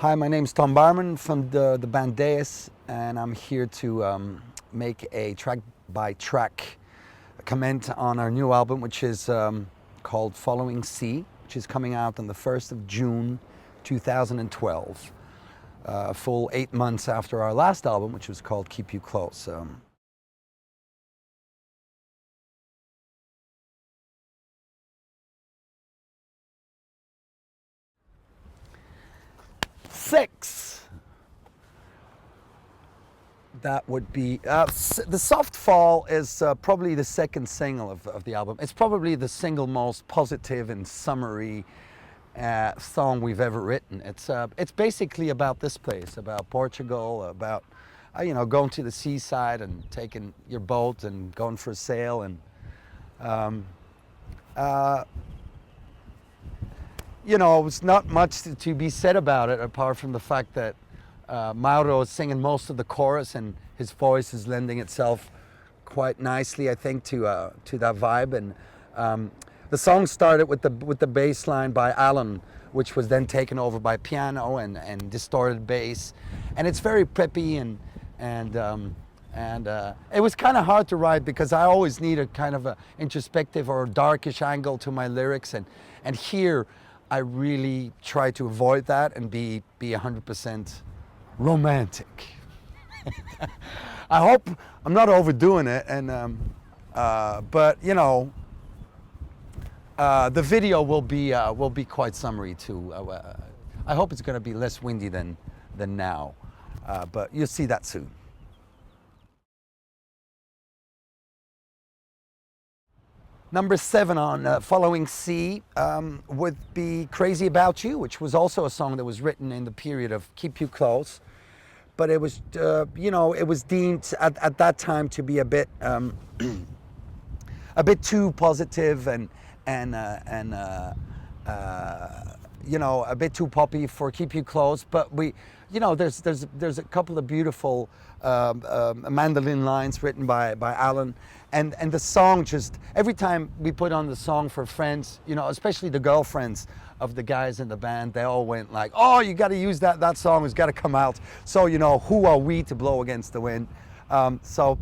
Hi, my name's Tom Barman from the band dEUS, and I'm here to make a track-by-track comment on our new album, which is called Following C, which is coming out on the 1st of June 2012, a full 8 months after our last album, which was called Keep You Close. Six. That would be the Soft Fall is probably the second single of the album. It's probably the single most positive and summary song we've ever written. It's basically about this place, about Portugal, about going to the seaside and taking your boat and going for a sail, and it's not much to be said about it apart from the fact that Mauro is singing most of the chorus, and his voice is lending itself quite nicely, I think, to that vibe. And the song started with the bass line by Alan, which was then taken over by piano and distorted bass, and it's very preppy and it was kind of hard to write because I always need a kind of a introspective or darkish angle to my lyrics, and here I really try to avoid that and be 100% romantic. I hope I'm not overdoing it, and but the video will be quite summary too. I hope it's going to be less windy than now, but you'll see that soon. Number 7 on Following C would be Crazy About You, which was also a song that was written in the period of Keep You Close. But it was, it was deemed at that time to be a bit too positive and a bit too poppy for Keep You Close. But there's a couple of beautiful mandolin lines written by Alan, and the song, just every time we put on the song for friends, especially the girlfriends of the guys in the band, they all went like, "Oh, you got to use that song has got to come out." So who are we to blow against the wind? So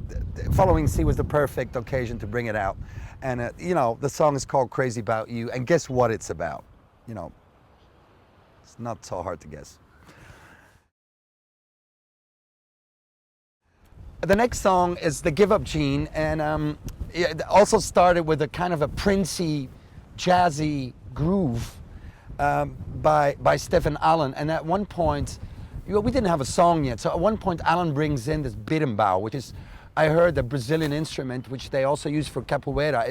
Following C was the perfect occasion to bring it out, and the song is called Crazy About You, and guess what it's about? It's not so hard to guess. The next song is The Give Up Gene, and it also started with a kind of a princey, jazzy groove by Stephen Allen. And at one point, we didn't have a song yet, so at one point Alan brings in this berimbau, which is, I heard, a Brazilian instrument which they also use for capoeira.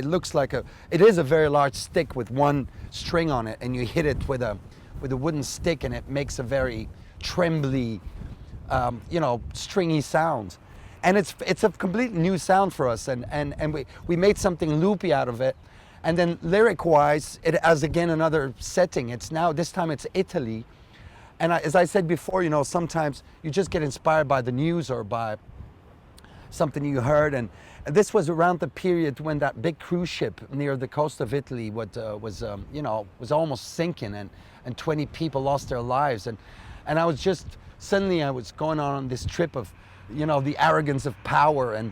It is a very large stick with one string on it, and you hit it with a wooden stick, and it makes a very trembly, stringy sound. And it's a completely new sound for us, and we made something loopy out of it. And then lyric-wise, it has again another setting. This time it's Italy. And as I said before, sometimes you just get inspired by the news or by something you heard. And this was around the period when that big cruise ship near the coast of Italy was almost sinking, and 20 people lost their lives. And I was suddenly I was going on this trip of, the arrogance of power and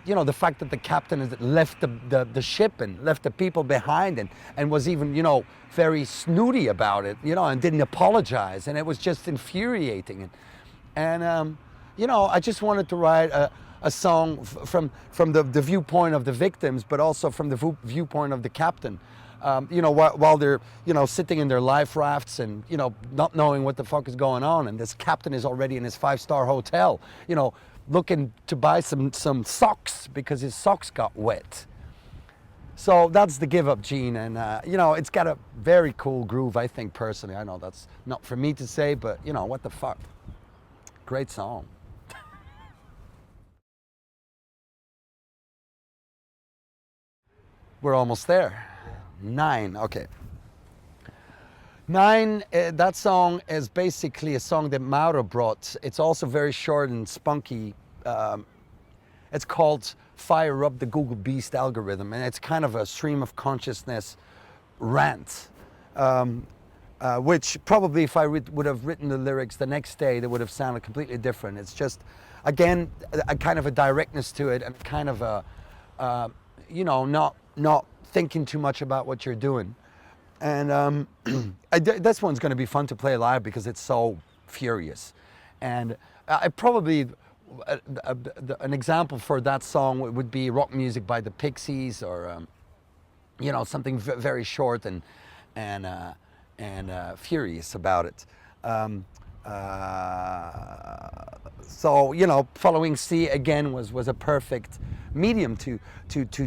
the fact that the captain has left the ship and left the people behind, and was even, very snooty about it, and didn't apologize. And it was just infuriating. And I just wanted to write a song from the viewpoint of the victims, but also from the viewpoint of the captain. While they're, sitting in their life rafts and, not knowing what the fuck is going on. And this captain is already in his 5-star hotel, looking to buy some socks because his socks got wet. So that's The Give Up Gene. And, it's got a very cool groove, I think, personally. I know that's not for me to say, but, what the fuck? Great song. We're almost there. 9, okay. 9, that song is basically a song that Mauro brought. It's also very short and spunky. It's called Fire Up the Google Beast Algorithm, and it's kind of a stream of consciousness rant. which probably if I would have written the lyrics the next day, they would have sounded completely different. It's just, again, a kind of a directness to it, and kind of a, you know, not thinking too much about what you're doing. And this one's going to be fun to play live because it's so furious. And I probably, an example for that song would be rock music by the Pixies, or you know, something very short and furious about it. So you know, Following C again was a perfect medium to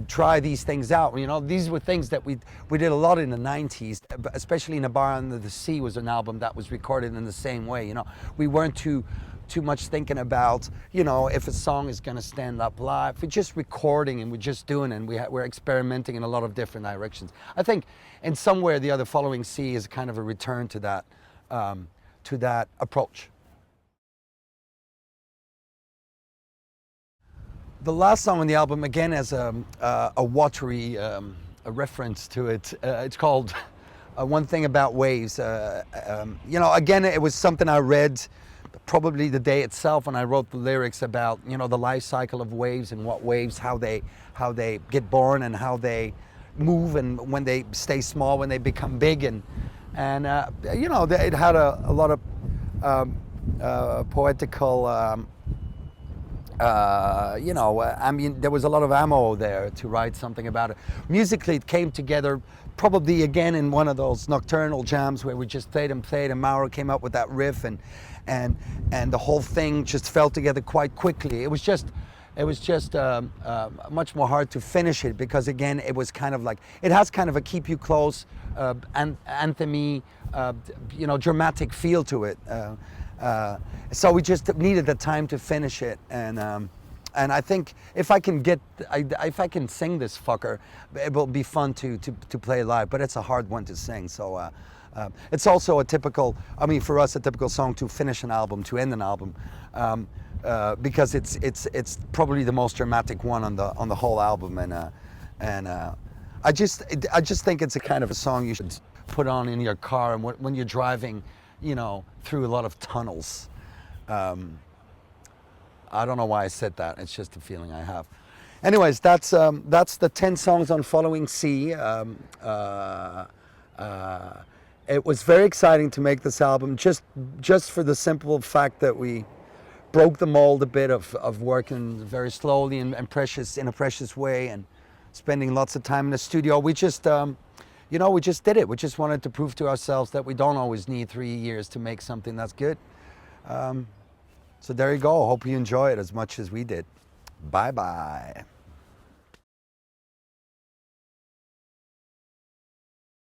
try these things out. You know, these were things that we did a lot in the 90s, especially in A Bar Under the Sea was an album that was recorded in the same way. You know, we weren't too much thinking about, you know, if a song is going to stand up live. We're just recording and we're just doing it, and we're experimenting in a lot of different directions. I think in some way or the other, Following C is kind of a return to that approach. The last song on the album, again, has a watery a reference to it. It's called One Thing About Waves. You know, again, it was something I read probably the day itself when I wrote the lyrics about, you know, the life cycle of waves and what waves, how they get born and how they move, and when they stay small, when they become big, and you know, it had a lot of poetical. You know, I mean, there was a lot of ammo there to write something about it. Musically, it came together probably again in one of those nocturnal jams where we just played, and Mauro came up with that riff, and the whole thing just fell together quite quickly. It was just much more hard to finish it because, again, it was kind of like, it has kind of a keep you close, anthem-y, you know, dramatic feel to it. So we just needed the time to finish it, and I think if I can sing this fucker, it will be fun to play live. But it's a hard one to sing, so it's also a typical, I mean, for us, a typical song to finish an album, to end an album, because it's probably the most dramatic one on the whole album, and I just think it's a kind of a song you should put on in your car and when you're driving, you know, through a lot of tunnels. I don't know why I said that. It's just a feeling I have. Anyways, that's the 10 songs on Following C. It was very exciting to make this album, just for the simple fact that we broke the mold a bit of working very slowly and in a precious way, and spending lots of time in the studio. We just you know, we just did it. We just wanted to prove to ourselves that we don't always need 3 years to make something that's good. So there you go. Hope you enjoy it as much as we did. Bye-bye.